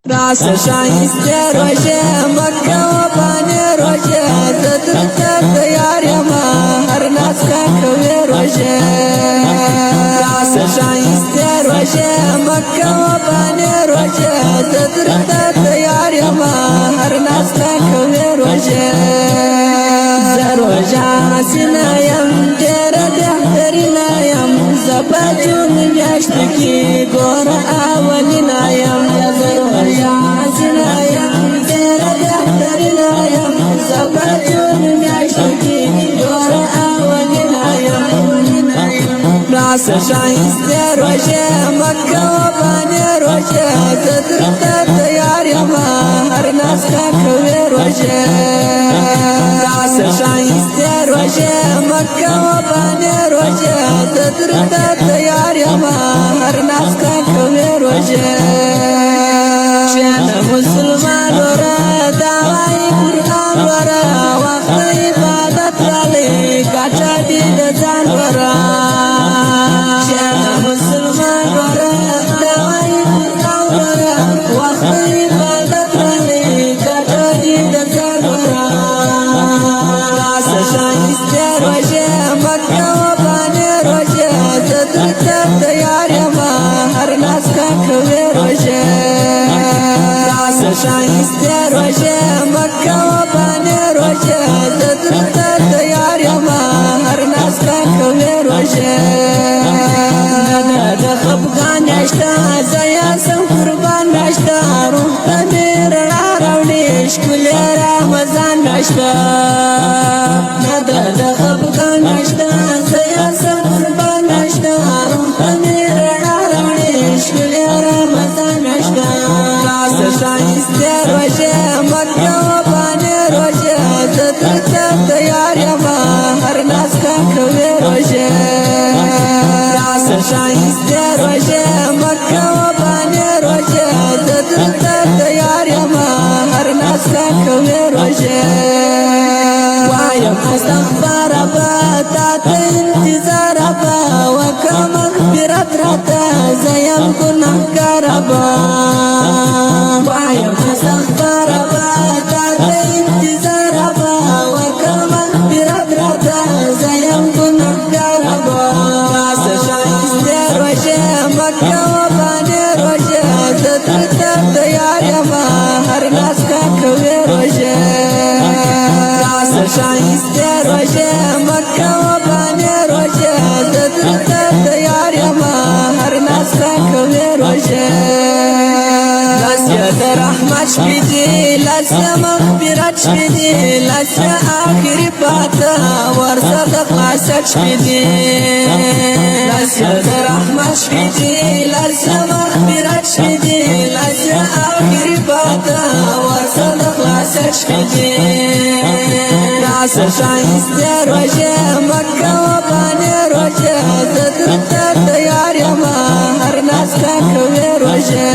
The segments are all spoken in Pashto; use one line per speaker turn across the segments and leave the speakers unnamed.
راس شایسته روژه مکه و بانی روژه زدرته تیار یما هر ناس که کوی روژه راس شایسته روژه مکه و بانی روژه زدرته تیار یما هر ناس که کوی روژه زروژه حسینه یم دیر بهترینه یم زبا جون میاشت کی گوره اولینه یم زروژه حسینه یم دیر بهترینه یم زبا جون میاشت کی گوره اولینه یم راس شایسته روژه مکه و بانی روژه زدرته تیار یما هر ناس که کوی روژه راس شایسته روژه مکه و بانی روژه زدرته تیار یما هر ناس که کوی روژه شین مسلمان ورا دعوی قرآن ورا وقت عبادت رالی کچا دید زان ورا شین مسلمان ورا دعوی قرآن ورا وقت عبادت رالی کچا دید زان ورا راس شایسته روژه مکه و بانی روژه زدرته تیار یما هر ناس که کوی روژه راس شایسته روژه مکه و بانی روژه زدرته تیار یما هر ناس که کوی روژه د خفګان نشته زیا سم قربان نشته روح ته مې رڼا راوړي ښکلی رمضان نشته د خفګان نشته زیا سم قربان نشته روح ته مې رڼا راوړي ښکلی رمضان نشته راس شایسته روژه مکه و بانی روژه زدرته تیار یما هر ناس که کوی روژه راس شایسته روژه مکه و بانی روژه زدرته تیار یما هر ناس که کوی روژه وایم استغفار ابا تا ته انتظار ابا وکه مغفرت راته زیم ګنهګار ابا وایم استغفار ابا تا ته انتظار ابا وکه مغفرت راته زیم ګنهګار ابا راس شایسته روژه مکه و بانی روژه زدرته تیار یما هر ناس که کوی روژه راس شایسته روژه مکه و بانی روژه زدرته تیار یما هر ناس که کوی روژه لاسیا د رحمت شپې دي لاسیا مغفرت شپې دي لاسیا آخري پاته ورځه د خلاصت شپې دي لاسیا د رحمت شپې دي لاسیا مغفرت شپې دي لاسیا آخري پاته ورځه د خلاصت شپې دي راس شایسته روژه مکه و بانی روژه زدرته تیار یما هر ناس که کوی روژه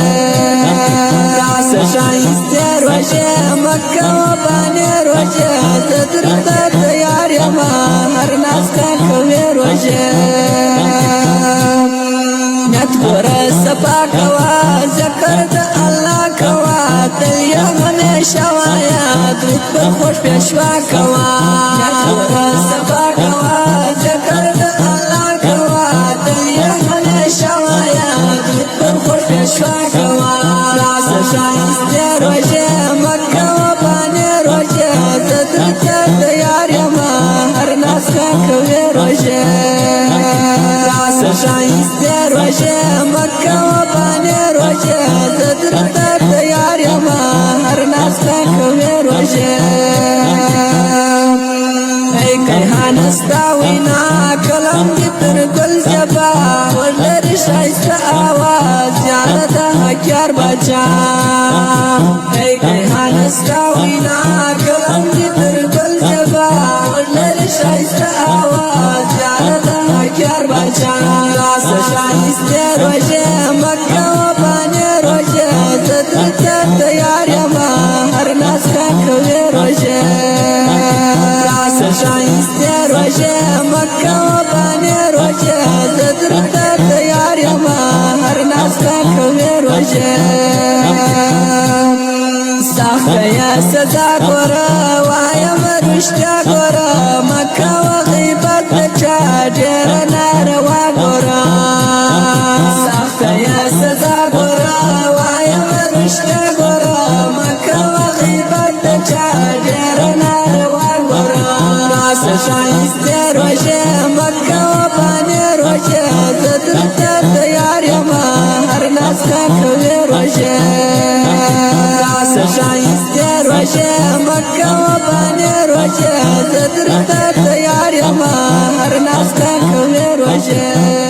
راس شایسته روژه مکه و بانی روژه زدرته تیار یما هر ناس که کوی روژه نیت ګوره صفا کوه ذکر د الله کوه تل یې همیشه وایه درود په خوږ پیشوا کوه نیت ګوره صفا کوه ذکر د الله کوه تل یې همیشه وایه درود په خوږ پیشوا کوه راس شایسته روژه مکه و بانی روژه زدرته تیار یما هر ناس که کوی روژه راس شایسته روژه مکه و بانی روژه زدرته تیار یما هر ناس که کوی روژه ای کیهان ستا وینا کلم دی تر گل جبا ولری شایسته آواز یاره د حکیار بچا ای کیهان ستا وینا کلم دی تر گل جبا ولری شایسته آواز یاره د حکیار بچا راس شایسته روژه مکه و بانی روژه زدرته تیار یما هر ناس که کوی روژه راس شایسته روژه مکه و بانی روژه زدرته تیار یما هر ناس که کوی روژه يا سزا گورا وایم رشتیا گورا مکه و غیبت چا ډیر ناروا گورا سخت یا سزا گورا وایم رشتیا گورا مکه و غیبت چا ډیر ناروا گورا ناس شایسته روشه مکه و باندې روشه زدرته تیار یم هر ناس کا کوي روشه شایسته روشه مکه و باندې روشه زدرته تیار یم هر ناس کا کوي روشه